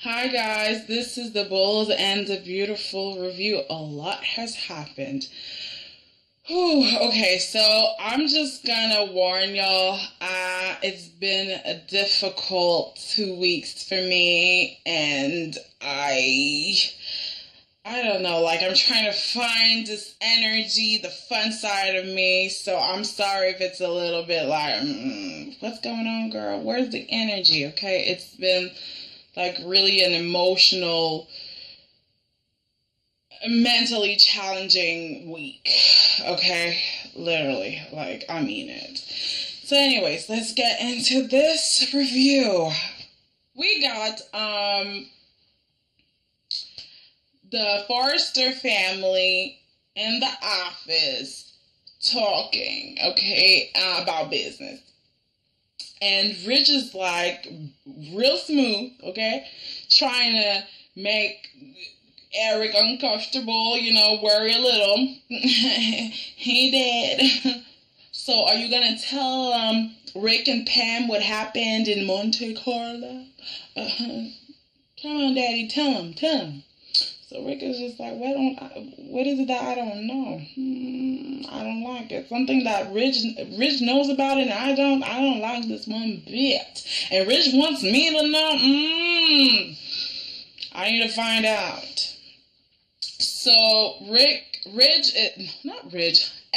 Hi guys, this is the Bold and the Beautiful review. A lot has happened. Whew, okay, so I'm just gonna warn y'all, it's been a difficult 2 weeks for me, and I don't know, like I'm trying to find this energy, the fun side of me, so I'm sorry if it's a little bit like, what's going on, girl? Where's the energy, okay? It's been like really an emotional, mentally challenging week, okay? Literally, like, I mean it. So anyways, let's get into this review. We got, the Forrester family in the office talking, okay, about business. And Rich is like real smooth, okay, trying to make Eric uncomfortable, worry a little. He did. So are you gonna tell Rick and Pam what happened in Monte Carlo? Come on, Daddy, tell him. So Rick is just like, what is it that I don't know? I don't like it. Something that Rich knows about it, and I don't like this one bit. And Rich wants me to know. I need to find out. So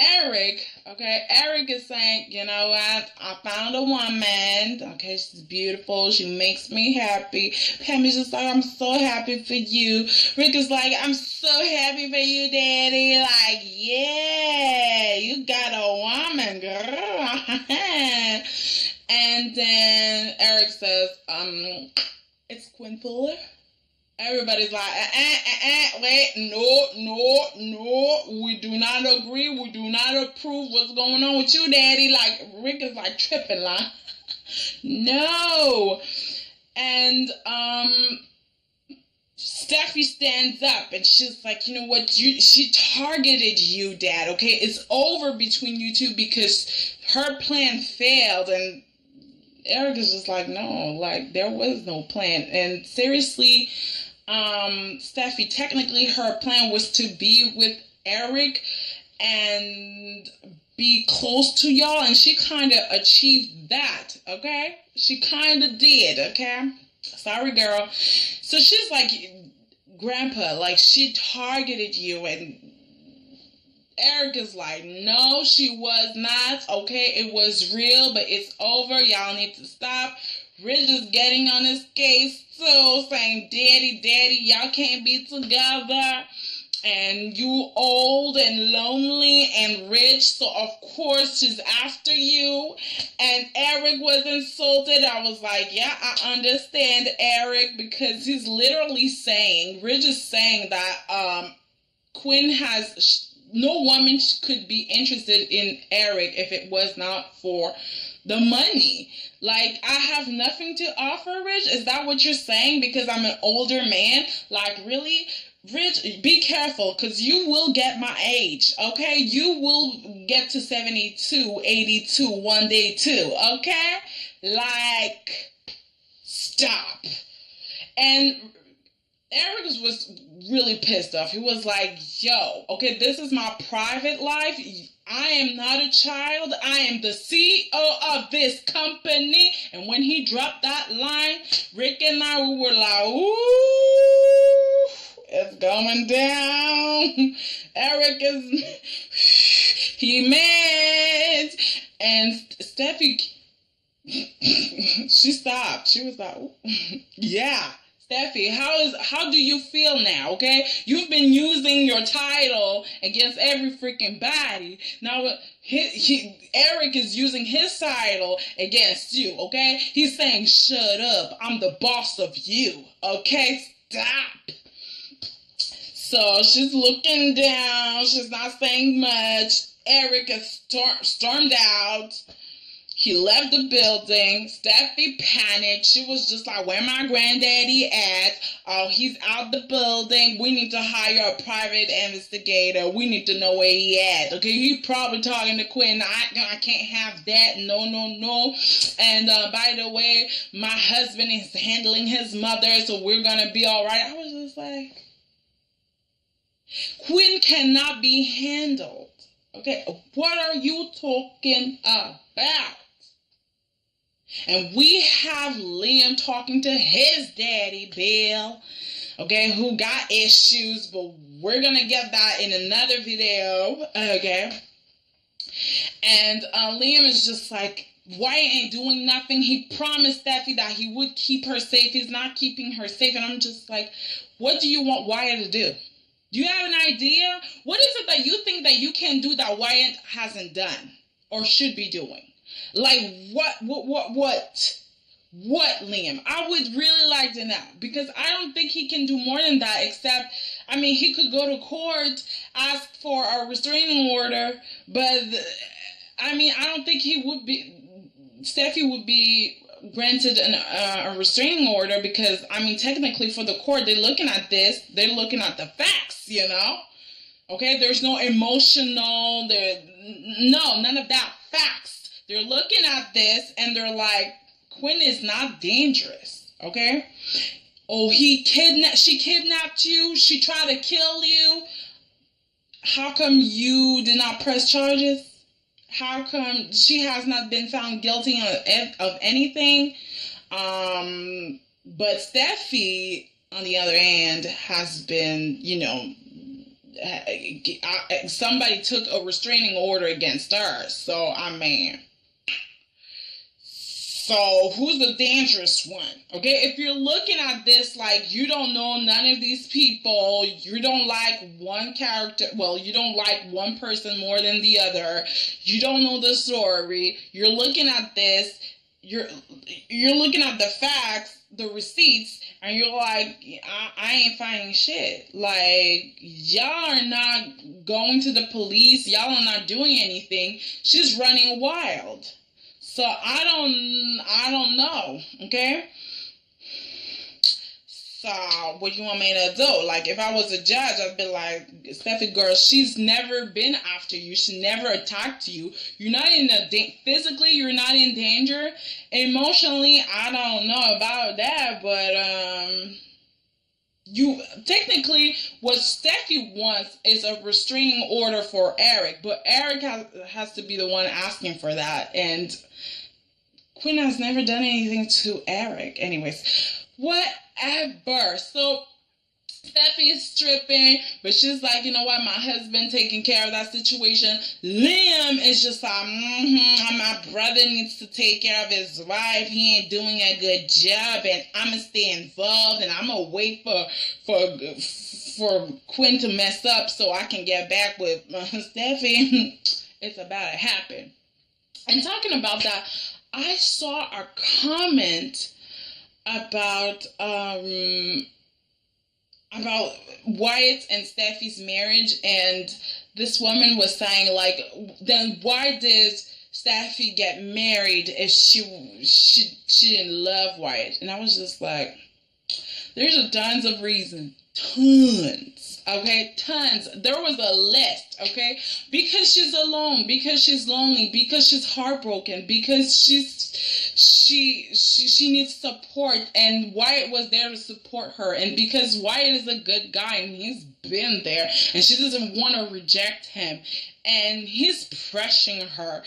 Eric, okay, Eric is saying, you know what, I found a woman, okay, she's beautiful, she makes me happy. Pam is just like, I'm so happy for you. Rick is like, I'm so happy for you, Daddy. Like, yeah, you got a woman, girl. And then Eric says, it's Quinn Fuller. Everybody's like, wait, no, we do not agree, we do not approve what's going on with you, Daddy. Like, Rick is like tripping, like, no. And, Steffi stands up and she's like, you know what, she targeted you, Dad, okay? It's over between you two because her plan failed. And Eric is just like, no, like, there was no plan. And seriously, Steffi, technically her plan was to be with Eric and be close to y'all, and she kind of achieved that, okay? She kind of did, okay? Sorry, girl. So she's like, Grandpa, like, she targeted you, and Eric is like, no, she was not, okay? It was real, but it's over. Y'all need to stop. Rich is getting on his case too, saying, Daddy, y'all can't be together. And you old and lonely and rich, so of course she's after you. And Eric was insulted. I was like, yeah, I understand, Eric, because he's literally saying, Rich is saying that Quinn has, no woman could be interested in Eric if it was not for the money. Like, I have nothing to offer, Rich? Is that what you're saying? Because I'm an older man? Like, really? Rich, be careful, because you will get my age, okay? You will get to 72, 82 one day too, okay? Like, stop. And Eric was really pissed off. He was like, yo, okay, this is my private life. I am not a child. I am the CEO of this company. And when he dropped that line, Rick and I, we were like, ooh, it's going down. Eric is, he mad. And Steffi, she stopped. She was like, ooh, yeah. Steffi, how do you feel now, okay? You've been using your title against every freaking body. Now, Eric is using his title against you, okay? He's saying, shut up, I'm the boss of you, okay? Stop. So she's looking down, she's not saying much. Eric has stormed out. He left the building. Steffi panicked. She was just like, where my granddaddy at? Oh, he's out the building. We need to hire a private investigator. We need to know where he at. Okay, he probably talking to Quinn. I can't have that. No, no, no. And by the way, my husband is handling his mother, so we're going to be all right. I was just like, Quinn cannot be handled. Okay, what are you talking about? And we have Liam talking to his daddy, Bill, okay, who got issues, but we're going to get that in another video, okay? And Liam is just like, Wyatt ain't doing nothing. He promised Steffi that he would keep her safe. He's not keeping her safe. And I'm just like, what do you want Wyatt to do? Do you have an idea? What is it that you think that you can do that Wyatt hasn't done or should be doing? Like, what, Liam? I would really like to know, because I don't think he can do more than that, except, I mean, he could go to court, ask for a restraining order, but, I mean, I don't think Steffi would be granted a restraining order, because, I mean, technically for the court, they're looking at this, they're looking at the facts, you know? Okay, there's no emotional, none of that, facts. They're looking at this and they're like, Quinn is not dangerous, okay? Oh, she kidnapped you, she tried to kill you. How come you did not press charges? How come she has not been found guilty of anything? But Steffi, on the other hand, has been, you know, somebody took a restraining order against her. So, I mean, so who's the dangerous one? Okay, if you're looking at this like you don't know none of these people, you don't like one character, well, you don't like one person more than the other, you don't know the story, you're looking at this, you're looking at the facts, the receipts, and you're like, I ain't finding shit. Like, y'all are not going to the police, y'all are not doing anything. She's running wild. So I don't know, okay? So what you want me to do? Like, if I was a judge, I'd be like, Steffi, girl, she's never been after you. She never attacked you. You're not physically, you're not in danger. Emotionally, I don't know about that, but you technically what Steffi wants is a restraining order for Eric, but Eric has to be the one asking for that, and Quinn has never done anything to Eric. Anyways, whatever. So Steffi is stripping, but she's like, you know what, my husband taking care of that situation. Liam is just like, my brother needs to take care of his wife. He ain't doing a good job, and I'm gonna stay involved, and I'm gonna wait for Quinn to mess up so I can get back with Steffi. It's about to happen. And talking about that, I saw a comment about Wyatt and Steffi's marriage, and this woman was saying, like, then why did Steffi get married if she didn't love Wyatt? And I was just like, there's tons of reasons. Tons. Okay? Tons. There was a list, okay? Because she's alone, because she's lonely, because she's heartbroken, because she needs support, and Wyatt was there to support her, and because Wyatt is a good guy and he's been there, and she doesn't want to reject him, and he's pressuring her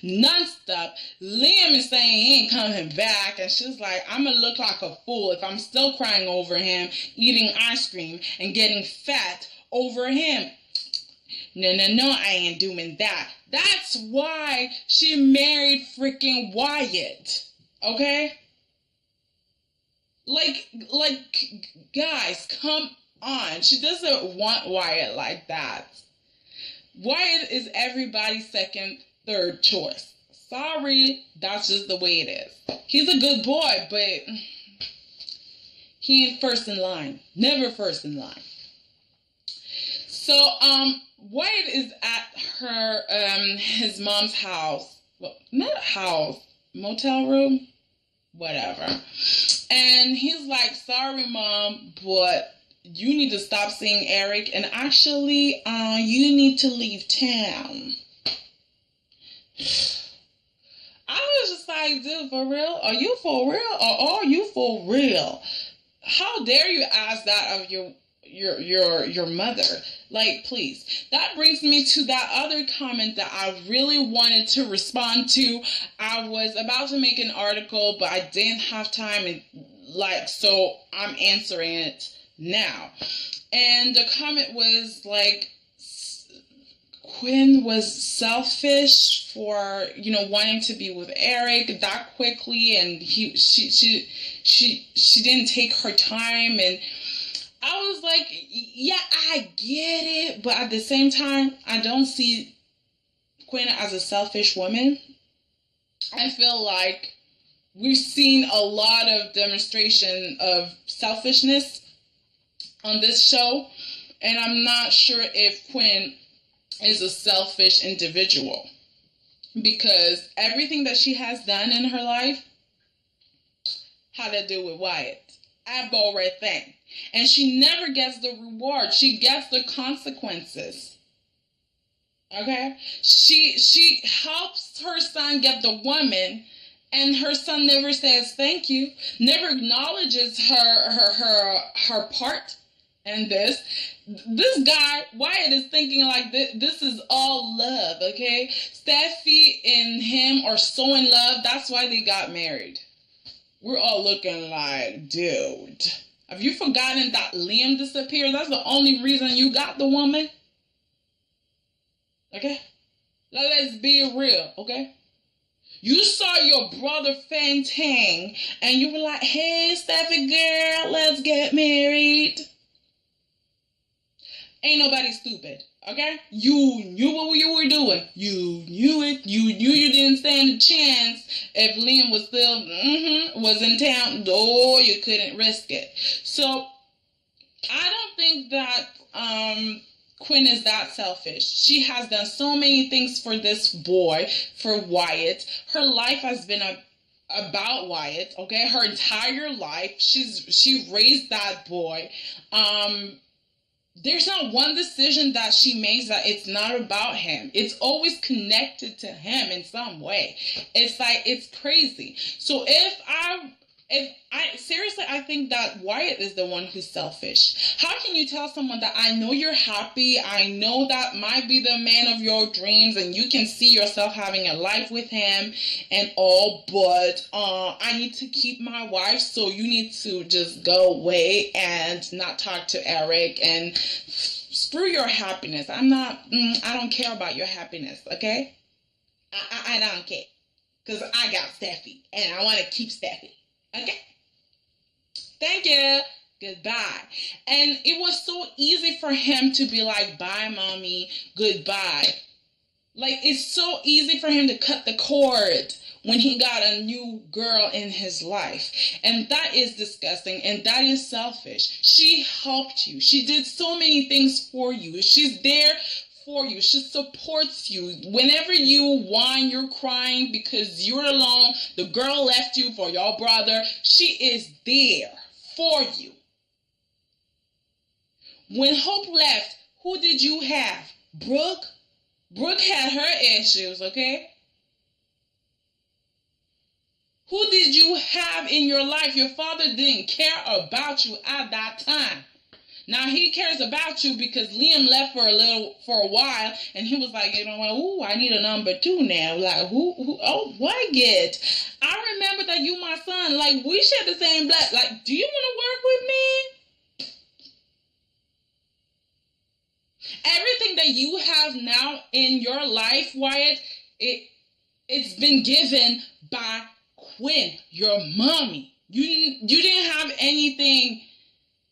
nonstop. Liam is saying he ain't coming back, and she's like, I'm gonna look like a fool if I'm still crying over him, eating ice cream and getting fat over him. No, I ain't doing that. That's why she married freaking Wyatt. Okay? Like, guys, come on. She doesn't want Wyatt like that. Wyatt is everybody's second, third choice. Sorry, that's just the way it is. He's a good boy, but he ain't first in line. Never first in line. So, Wyatt is at his mom's house. Well, not house, motel room, whatever. And he's like, sorry, Mom, but you need to stop seeing Eric, and actually, you need to leave town. I was just like, dude, for real? Are you for real? Or are you for real? How dare you ask that of your mother? Like, please. That brings me to that other comment that I really wanted to respond to. I was about to make an article, but I didn't have time, and so I'm answering it now. And the comment was like, Quinn was selfish for, wanting to be with Eric that quickly, and she didn't take her time. And I was like, yeah, I get it, but at the same time, I don't see Quinn as a selfish woman. I feel like we've seen a lot of demonstration of selfishness on this show, and I'm not sure if Quinn is a selfish individual, because everything that she has done in her life had to do with Wyatt. Everything. And she never gets the reward. She gets the consequences. Okay? She helps her son get the woman, and her son never says thank you, never acknowledges her part in this. This guy, Wyatt, is thinking like this is all love, okay? Steffi and him are so in love. That's why they got married. We're all looking like, dude, have you forgotten that Liam disappeared? That's the only reason you got the woman. Okay? Now let's be real, okay? You saw your brother fainting, and you were like, hey, Steffi girl, let's get married. Ain't nobody stupid, okay? You knew what you were doing. You knew it. You knew you didn't stand a chance if Liam was still, was in town. Oh, you couldn't risk it. So, I don't think that, Quinn is that selfish. She has done so many things for this boy, for Wyatt. Her life has been about Wyatt, okay? Her entire life. She raised that boy. There's not one decision that she makes that it's not about him. It's always connected to him in some way. It's like, it's crazy. So if I seriously, I think that Wyatt is the one who's selfish. How can you tell someone that I know you're happy, I know that might be the man of your dreams, and you can see yourself having a life with him and all, but I need to keep my wife, so you need to just go away and not talk to Eric and screw your happiness. I don't care about your happiness, okay? I don't care, because I got Steffi, and I want to keep Steffi. Okay. Thank you. Goodbye. And it was so easy for him to be like, bye, mommy. Goodbye. Like, it's so easy for him to cut the cord when he got a new girl in his life. And that is disgusting. And that is selfish. She helped you. She did so many things for you. She's there for you. She supports you. Whenever you whine, you're crying because you're alone, the girl left you for your brother, she is there for you. When Hope left, who did you have? Brooke? Brooke had her issues, okay? Who did you have in your life? Your father didn't care about you at that time. Now he cares about you because Liam left for a while, and he was like, you know what? Ooh, I need a number 2 now. Like, who? Oh, what get? I remember that you, my son. Like, we share the same blood. Like, do you want to work with me? Everything that you have now in your life, Wyatt, it's been given by Quinn, your mommy. You didn't have anything.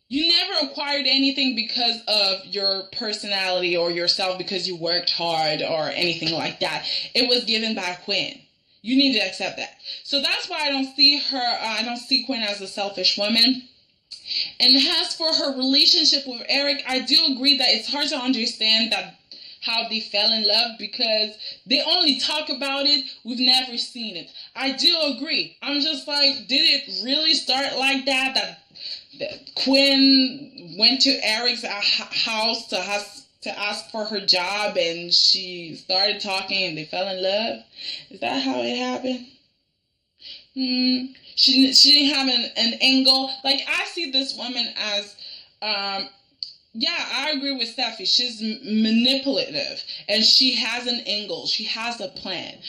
You never acquired anything because of your personality or yourself, because you worked hard or anything like that. It was given by Quinn. You need to accept that. So that's why I don't see Quinn as a selfish woman. And as for her relationship with Eric, I do agree that it's hard to understand that how they fell in love, because they only talk about it. We've never seen it. I do agree. I'm just like, did it really start like that? That Quinn went to Eric's house to ask for her job, and she started talking and they fell in love? Is that how it happened? She didn't have an angle. Like, I see this woman as, yeah, I agree with Steffi. She's manipulative, and she has an angle. She has a plan.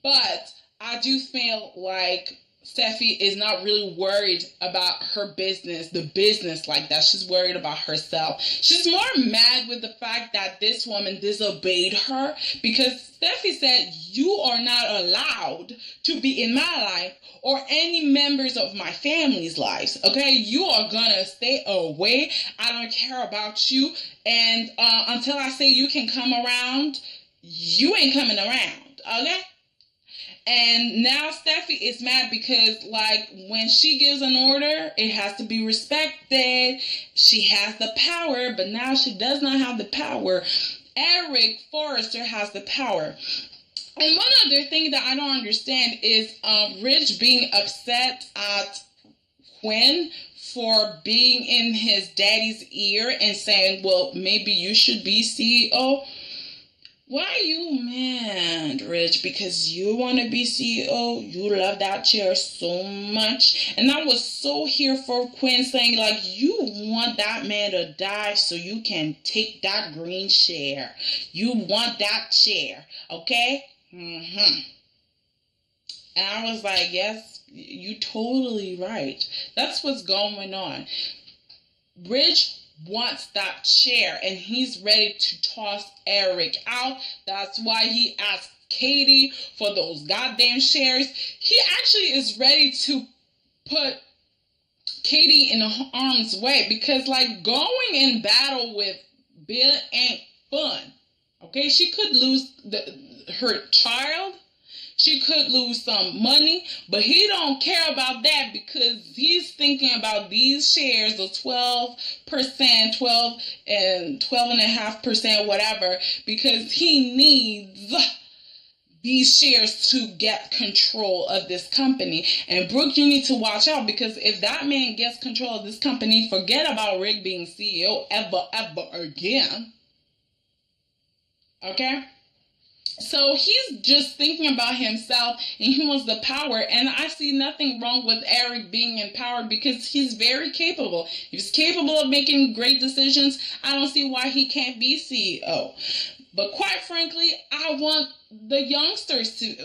But I do feel like Steffi is not really worried about her business, the business like that. She's worried about herself. She's more mad with the fact that this woman disobeyed her, because Steffi said, you are not allowed to be in my life or any members of my family's lives. Okay, you are gonna stay away. I don't care about you. And until I say you can come around, you ain't coming around. Okay? And now Steffi is mad because, like, when she gives an order, it has to be respected. She has the power, but now she does not have the power. Eric Forrester has the power. And one other thing that I don't understand is Rich being upset at Quinn for being in his daddy's ear and saying, well, maybe you should be CEO. Why are you mad, Rich? Because you want to be CEO? You love that chair so much. And I was so here for Quinn saying, like, you want that man to die so you can take that green chair. You want that chair, okay? And I was like, yes, you totally right. That's what's going on. Rich wants that chair, and he's ready to toss Eric out. That's why he asked Katie for those goddamn shares. He actually is ready to put Katie in harm's way, because, like, going in battle with Bill ain't fun. Okay, she could lose her child. She could lose some money, but he don't care about that, because he's thinking about these shares of 12%, 12 and 12.5%, whatever, because he needs these shares to get control of this company. And Brooke, you need to watch out, because if that man gets control of this company, forget about Rick being CEO ever again. Okay? So he's just thinking about himself, and he wants the power. And I see nothing wrong with Eric being in power, because he's very capable. He's capable of making great decisions. I don't see why he can't be CEO. But quite frankly, I want the youngsters to,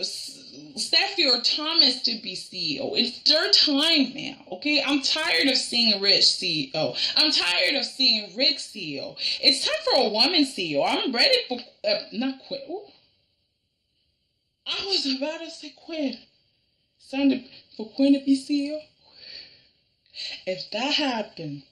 Steffi or Thomas, to be CEO. It's their time now, okay? I'm tired of seeing Rich CEO. I'm tired of seeing Rick CEO. It's time for a woman CEO. I'm ready for, not Quinn. Ooh. I was about to say Quinn. It's time for Quinn to be CEO. If that happened,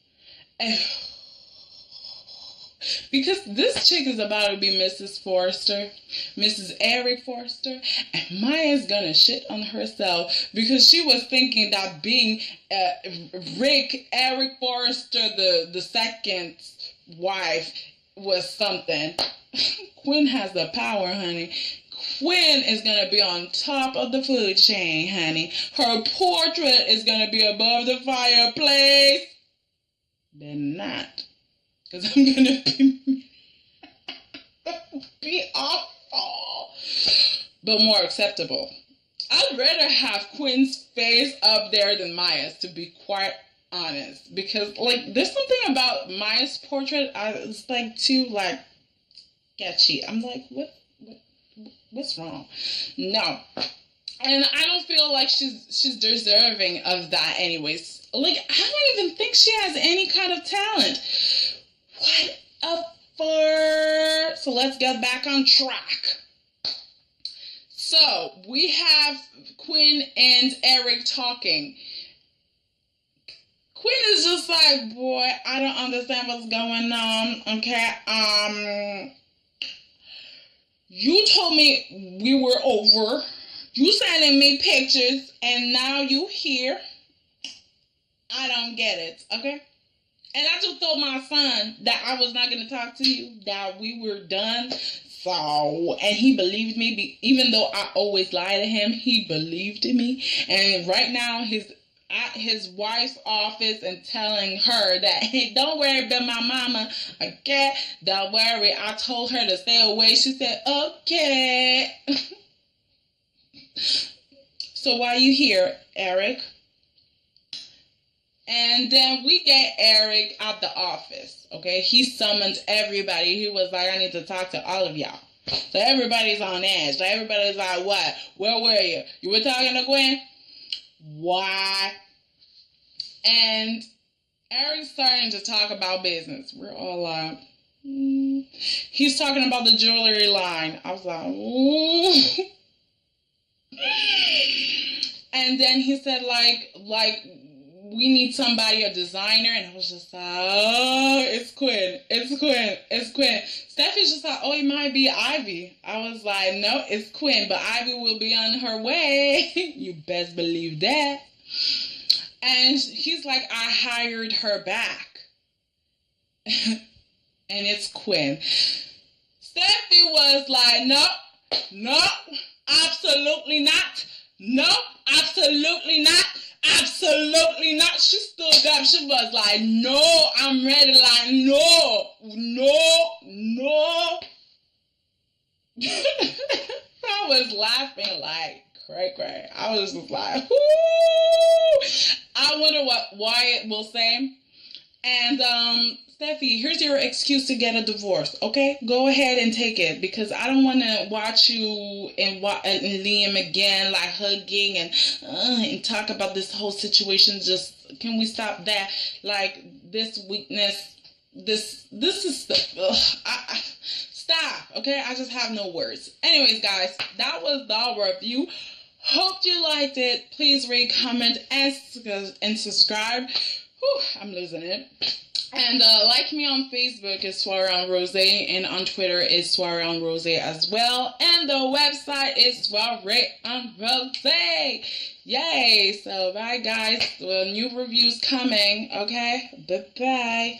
because this chick is about to be Mrs. Forrester, Mrs. Eric Forrester, and Maya's gonna shit on herself, because she was thinking that being Eric Forrester, the second wife, was something. Quinn has the power, honey. Quinn is going to be on top of the food chain, honey. Her portrait is going to be above the fireplace. They're not. Because I'm going to be awful. But more acceptable. I'd rather have Quinn's face up there than Maya's, to be quite honest. Because, like, there's something about Maya's portrait, it's like too, like, sketchy. I'm like, what's wrong? No. And I don't feel like she's deserving of that anyways. Like, I don't even think she has any kind of talent. Whatever. So let's get back on track. So we have Quinn and Eric talking. Quinn is just like, boy, I don't understand what's going on. Okay, you told me we were over. You sending me pictures, and now you here. I don't get it, okay? And I just told my son that I was not going to talk to you, that we were done. So, and he believed me, even though I always lie to him, he believed me. And right now, he's at his wife's office and telling her that, hey, don't worry about my mama. Okay, don't worry. I told her to stay away. She said, okay. So why are you here, Eric? And then we get Eric out the office, okay? He summoned everybody. He was like, I need to talk to all of y'all. So everybody's on edge. So everybody's like, what? Where were you? You were talking to Quinn? Why? And Eric's starting to talk about business. We're all like, He's talking about the jewelry line. I was like, ooh. And then he said, like, we need somebody, a designer. And I was just like, oh, it's Quinn. Steffi's just like, oh, it might be Ivy. I was like, no, it's Quinn, but Ivy will be on her way. You best believe that. And he's like, I hired her back. And it's Quinn. Steffi was like, no, absolutely not. No, absolutely not. Absolutely not. She stood up. She was like, no, I'm ready. Like, no. I was laughing like cray. I was just like, whoo. I wonder what Wyatt will say. And Steffi, here's your excuse to get a divorce, okay? Go ahead and take it, because I don't want to watch you and Liam again, like hugging and talk about this whole situation. Just, can we stop that? Like, this weakness, this is stop, okay? I just have no words. Anyways, guys, that was the review. Hope you liked it. Please rate, comment, and subscribe. Whew, I'm losing it. And like me on Facebook is Soiree on Rose, and on Twitter is Soiree on Rose as well. And the website is Soiree on Rose. Yay! So bye guys. Well, new reviews coming. Okay. Bye bye.